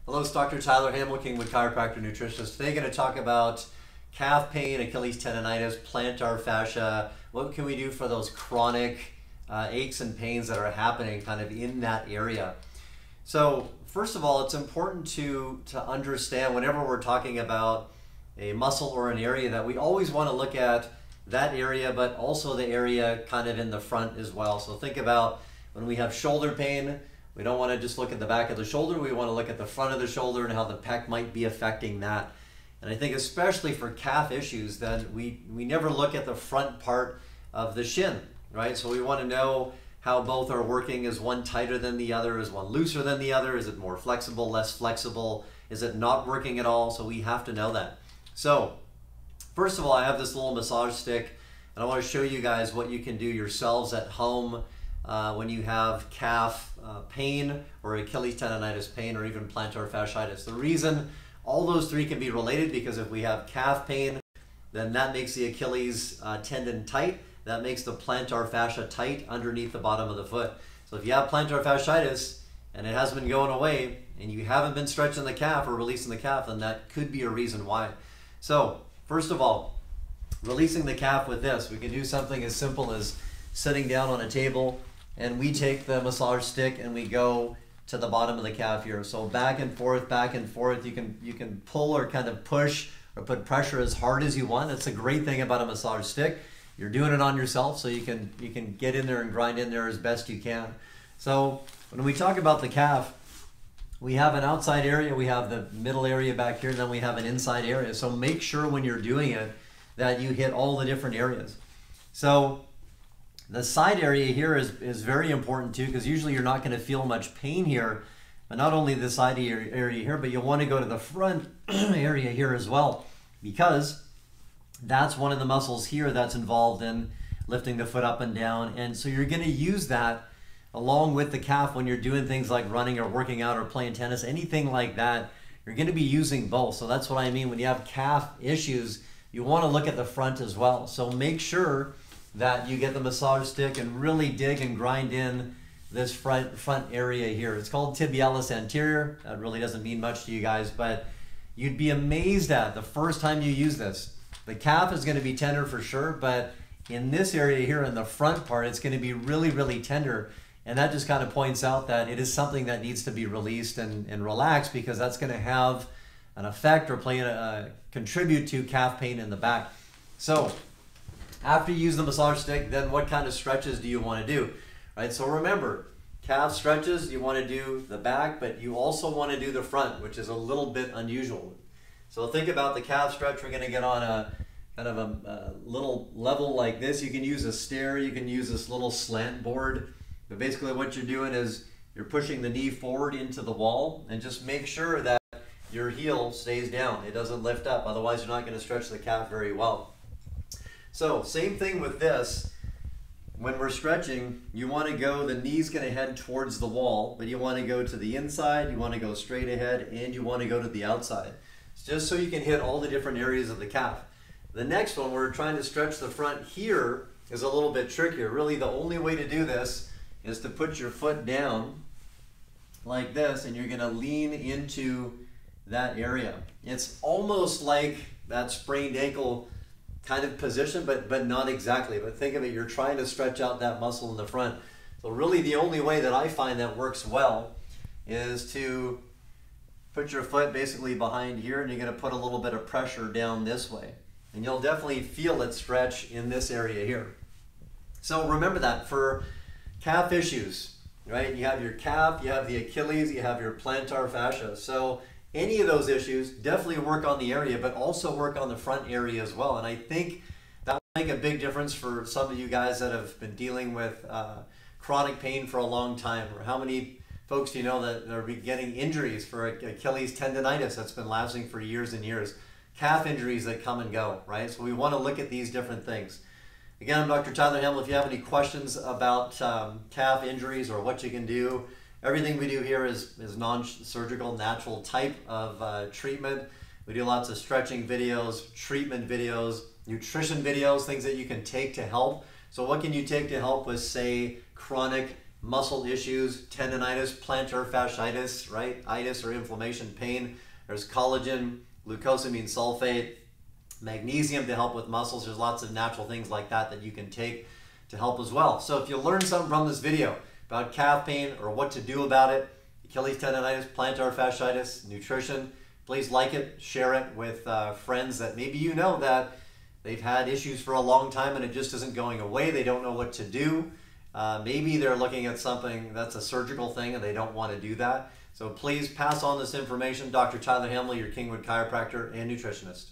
Hello, it's Dr. Tyler Hamel, Kingwood Chiropractic Nutritionist. Today, going to talk about calf pain, Achilles tendinitis, plantar fascia. What can we do for those chronic aches and pains that are happening kind of in that area? So, first of all, it's important to understand whenever we're talking about a muscle or an area that we always want to look at that area, but also the area kind of in the front as well. So think about when we have shoulder pain, we don't want to just look at the back of the shoulder, we want to look at the front of the shoulder and how the pec might be affecting that. And I think especially for calf issues, then we never look at the front part of the shin, right? So we want to know how both are working. Is one tighter than the other? Is one looser than the other? Is it more flexible, less flexible? Is it not working at all? So we have to know that. So first of all, I have this little massage stick and I want to show you guys what you can do yourselves at home when you have calf pain or Achilles tendinitis pain or even plantar fasciitis. The reason all those three can be related, because if we have calf pain, then that makes the Achilles tendon tight. That makes the plantar fascia tight underneath the bottom of the foot. So if you have plantar fasciitis and it hasn't been going away and you haven't been stretching the calf or releasing the calf, then that could be a reason why. So first of all, releasing the calf with this, we can do something as simple as sitting down on a table and we take the massage stick and we go to the bottom of the calf here. So back and forth, back and forth. You can pull or kind of push or put pressure as hard as you want. That's a great thing about a massage stick. You're doing it on yourself, so you can get in there and grind in there as best you can. So when we talk about the calf, we have an outside area, we have the middle area back here, and then we have an inside area. So make sure when you're doing it that you hit all the different areas. So the side area here is very important too, because usually you're not going to feel much pain here, but not only the side area here, but you'll want to go to the front area here as well, because that's one of the muscles here that's involved in lifting the foot up and down. And so you're going to use that along with the calf when you're doing things like running or working out or playing tennis, anything like that. You're going to be using both. So that's what I mean when you have calf issues, you want to look at the front as well. So make sure that you get the massage stick and really dig and grind in this front area here. It's called tibialis anterior. That really doesn't mean much to you guys, but you'd be amazed at the first time you use this. The calf is going to be tender for sure, but in this area here in the front part, it's going to be really, really tender. And that just kind of points out that it is something that needs to be released and relaxed, because that's going to have an effect or contribute to calf pain in the back. So after you use the massage stick, then what kind of stretches do you want to do? Right? So remember, calf stretches, you want to do the back, but you also want to do the front, which is a little bit unusual. So think about the calf stretch. We're going to get on a kind of a little level like this. You can use a stair, you can use this little slant board, but basically what you're doing is you're pushing the knee forward into the wall, and just make sure that your heel stays down. It doesn't lift up, otherwise you're not going to stretch the calf very well. So same thing with this. When we're stretching, you want to go, the knee's going to head towards the wall, but you want to go to the inside, you want to go straight ahead, and you want to go to the outside. Just so you can hit all the different areas of the calf. The next one, we're trying to stretch the front here, is a little bit trickier. Really, the only way to do this is to put your foot down like this, and you're going to lean into that area. It's almost like that sprained ankle kind of position, but not exactly. But think of it, you're trying to stretch out that muscle in the front. So really the only way that I find that works well is to put your foot basically behind here, and you're going to put a little bit of pressure down this way. And you'll definitely feel it stretch in this area here. So remember that for calf issues, right? You have your calf, you have the Achilles, you have your plantar fascia. So any of those issues, definitely work on the area, but also work on the front area as well. And I think that will make a big difference for some of you guys that have been dealing with chronic pain for a long time. Or how many folks do you know that are getting injuries for Achilles tendinitis that's been lasting for years and years? Calf injuries that come and go, right? So we want to look at these different things. Again, I'm Dr. Tyler Hamel. If you have any questions about calf injuries or what you can do, everything we do here is non-surgical, natural type of treatment. We do lots of stretching videos, treatment videos, nutrition videos, things that you can take to help. So what can you take to help with, say, chronic muscle issues, tendinitis, plantar fasciitis, right? Itis or inflammation, pain. There's collagen, glucosamine sulfate, magnesium to help with muscles. There's lots of natural things like that that you can take to help as well. So if you learned something from this video about calf pain or what to do about it, Achilles tendinitis, plantar fasciitis, nutrition, please like it, share it with friends that maybe you know that they've had issues for a long time and it just isn't going away. They don't know what to do. Maybe they're looking at something that's a surgical thing and they don't want to do that. So please pass on this information. Dr. Tyler Hamel, your Kingwood chiropractor and nutritionist.